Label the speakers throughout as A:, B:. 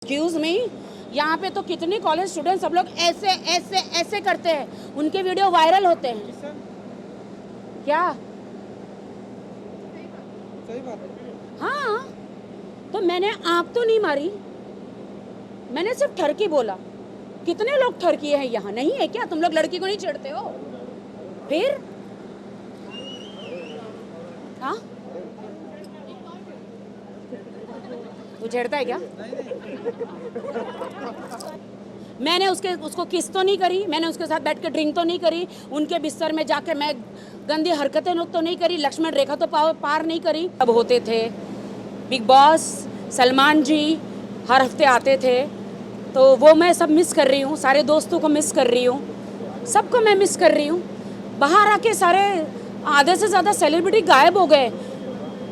A: Excuse me, यहाँ पे तो कितने कॉलेज स्टूडेंट सब लोग ऐसे ऐसे ऐसे करते हैं, उनके वीडियो वायरल होते हैं। क्या
B: सही बात है।
A: हाँ, तो मैंने आंख तो नहीं मारी, मैंने सिर्फ ठरकी बोला। कितने लोग ठरकी हैं यहाँ, नहीं है क्या? तुम लोग लड़की को नहीं छेड़ते हो? फिर हाँ, तू छेड़ता है क्या? मैंने उसको किस तो नहीं करी, मैंने उसके साथ बैठ के ड्रिंक तो नहीं करी, उनके बिस्तर में जाके मैं गंदी हरकतें तो नहीं करी, लक्ष्मण रेखा तो पार नहीं करी। अब होते थे बिग बॉस, सलमान जी हर हफ्ते आते थे, तो वो मैं सब मिस कर रही हूँ, सारे दोस्तों को मिस कर रही हूँ, सबको मैं मिस कर रही हूँ। बाहर आके सारे आधे से ज़्यादा सेलिब्रिटी गायब हो गए।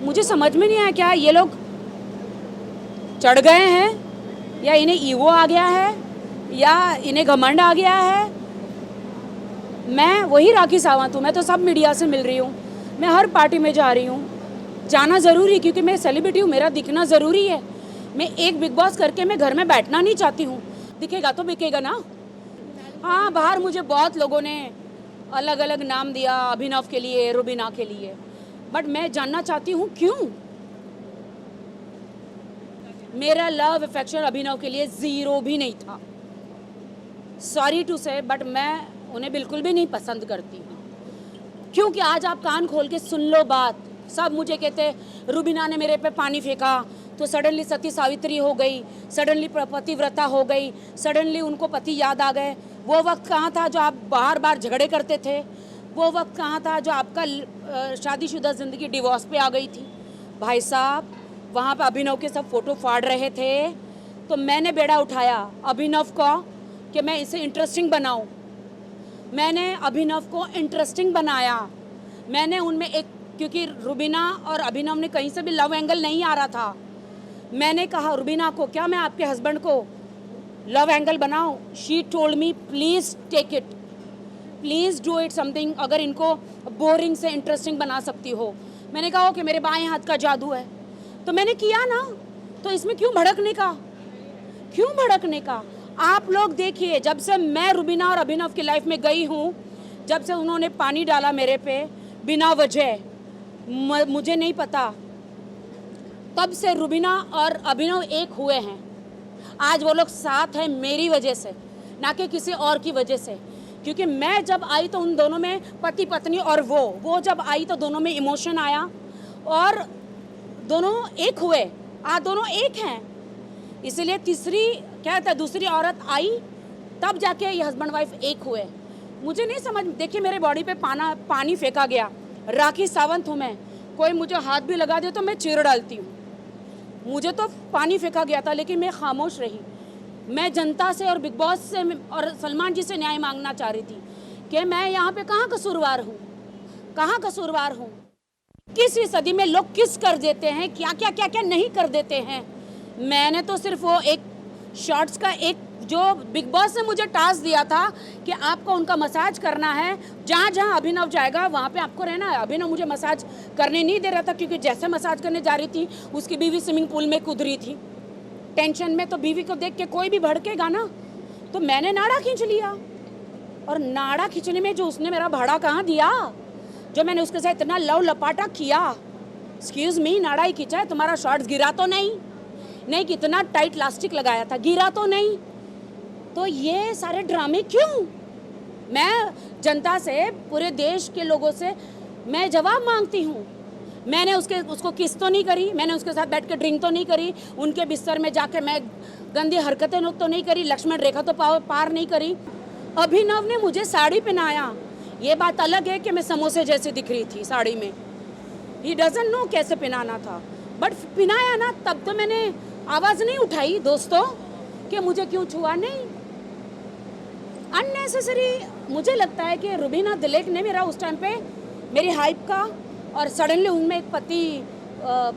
A: मुझे समझ में नहीं आया, क्या ये लोग चढ़ गए हैं या इन्हें ईगो आ गया है या इन्हें घमंड आ गया है। मैं वही राखी सावंत हूँ, मैं तो सब मीडिया से मिल रही हूँ, मैं हर पार्टी में जा रही हूँ, जाना ज़रूरी, क्योंकि मैं सेलिब्रिटी हूँ, मेरा दिखना ज़रूरी है। मैं एक बिग बॉस करके मैं घर में बैठना नहीं चाहती हूँ, दिखेगा तो बिकेगा ना। हाँ, बाहर मुझे बहुत लोगों ने अलग अलग नाम दिया, अभिनव के लिए, रुबीना के लिए, बट मैं जानना चाहती हूँ क्यों। मेरा लव अफेक्शन अभिनव के लिए ज़ीरो भी नहीं था, सॉरी टू से, बट मैं उन्हें बिल्कुल भी नहीं पसंद करती हूँ। क्योंकि आज आप कान खोल के सुन लो बात, सब मुझे कहते रुबीना ने मेरे पे पानी फेंका तो सडनली सती सावित्री हो गई, सडनली पतिव्रता हो गई, सडनली उनको पति याद आ गए। वो वक्त कहाँ था जो आप बार बार झगड़े करते थे? वो वक्त कहाँ था जो आपका शादीशुदा ज़िंदगी डिवोर्स पे आ गई थी? भाई साहब, वहाँ पे अभिनव के सब फोटो फाड़ रहे थे, तो मैंने बेड़ा उठाया अभिनव को कि मैं इसे इंटरेस्टिंग बनाऊं। मैंने अभिनव को इंटरेस्टिंग बनाया। मैंने उनमें एक, क्योंकि रुबीना और अभिनव ने कहीं से भी लव एंगल नहीं आ रहा था, मैंने कहा रुबीना को, क्या मैं आपके हस्बैंड को लव एंगल बनाऊं? She told me please take it, please do it something, अगर इनको बोरिंग से इंटरेस्टिंग बना सकती हो। मैंने कहा कि मेरे बाएं हाथ का जादू है, तो मैंने किया ना, तो इसमें क्यों भड़कने का, क्यों भड़कने का? आप लोग देखिए, जब से मैं रुबीना और अभिनव की लाइफ में गई हूँ, जब से उन्होंने पानी डाला मेरे पे बिना वजह, मुझे नहीं पता, तब से रुबीना और अभिनव एक हुए हैं। आज वो लोग साथ हैं मेरी वजह से, ना कि किसी और की वजह से। क्योंकि मैं जब आई तो उन दोनों में पति पत्नी, और वो जब आई तो दोनों में इमोशन आया और दोनों एक हुए। आज दोनों एक हैं, इसलिए तीसरी क्या था, दूसरी औरत आई, तब जाके ये हस्बैंड वाइफ एक हुए। मुझे नहीं समझ, देखिए मेरे बॉडी पे पानी फेंका गया, राखी सावंत हूँ मैं, कोई मुझे हाथ भी लगा दे तो मैं चीर डालती हूँ। मुझे तो पानी फेंका गया था, लेकिन मैं खामोश रही। मैं जनता से और बिग बॉस से और सलमान जी से न्याय मांगना चाह रही थी कि मैं यहाँ पे कहाँ कसूरवार हूँ, कहाँ कसूरवार हूँ। 21वीं सदी में लोग किस कर देते हैं, क्या क्या क्या क्या नहीं कर देते हैं। मैंने तो सिर्फ वो एक शॉर्ट्स का, एक जो बिग बॉस ने मुझे टास्क दिया था कि आपको उनका मसाज करना है, जहाँ जहाँ अभिनव जाएगा वहाँ पे आपको रहना है। अभिनव मुझे मसाज करने नहीं दे रहा था, क्योंकि जैसे मसाज करने जा रही थी उसकी बीवी स्विमिंग पूल में कूद रही थी टेंशन में, तो बीवी को देख के कोई भी भड़केगा ना। तो मैंने नाड़ा खींच लिया, और नाड़ा खींचने में जो उसने मेरा भाड़ा कहाँ दिया, जो मैंने उसके साथ इतना लव लपाटा किया। एक्सक्यूज मी, नाड़ा ही खींचा है, तुम्हारा शॉर्ट्स गिरा तो नहीं, कितना टाइट इलास्टिक लगाया था, गिरा तो नहीं। तो ये सारे ड्रामे क्यों? मैं जनता से, पूरे देश के लोगों से मैं जवाब मांगती हूँ। मैंने उसको किस तो नहीं करी, मैंने उसके साथ बैठ के ड्रिंक तो नहीं करी, उनके बिस्तर में जाके मैं गंदी हरकतें तो नहीं करी, लक्ष्मण रेखा तो पार नहीं करी। अभिनव ने मुझे साड़ी पहनाया, ये बात अलग है कि मैं समोसे जैसे दिख रही थी साड़ी में, ही डजंट नो कैसे पहनाना था, बट पहनाया ना। तब तो मैंने आवाज़ नहीं उठाई दोस्तों कि मुझे क्यों छुआ, नहीं। अननेसेसरी मुझे लगता है कि रुबीना दिलेक ने मेरा उस टाइम पे मेरी हाइप का, और सडनली उनमें एक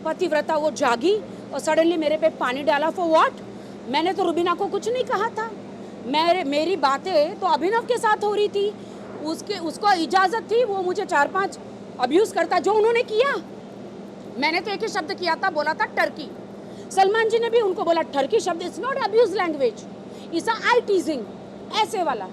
A: पतिव्रता वो जागी और सडनली मेरे पे पानी डाला। For what? मैंने तो रुबीना को कुछ नहीं कहा था, मेरी बातें तो अभिनव के साथ हो रही थी, उसको इजाज़त थी, वो मुझे 4-5 अब्यूज़ करता, जो उन्होंने किया। मैंने तो एक ही शब्द किया था, बोला था टर्की। सलमान जी ने भी उनको बोला ठरकी शब्द is not abuse language, is I टीजिंग, ऐसे वाला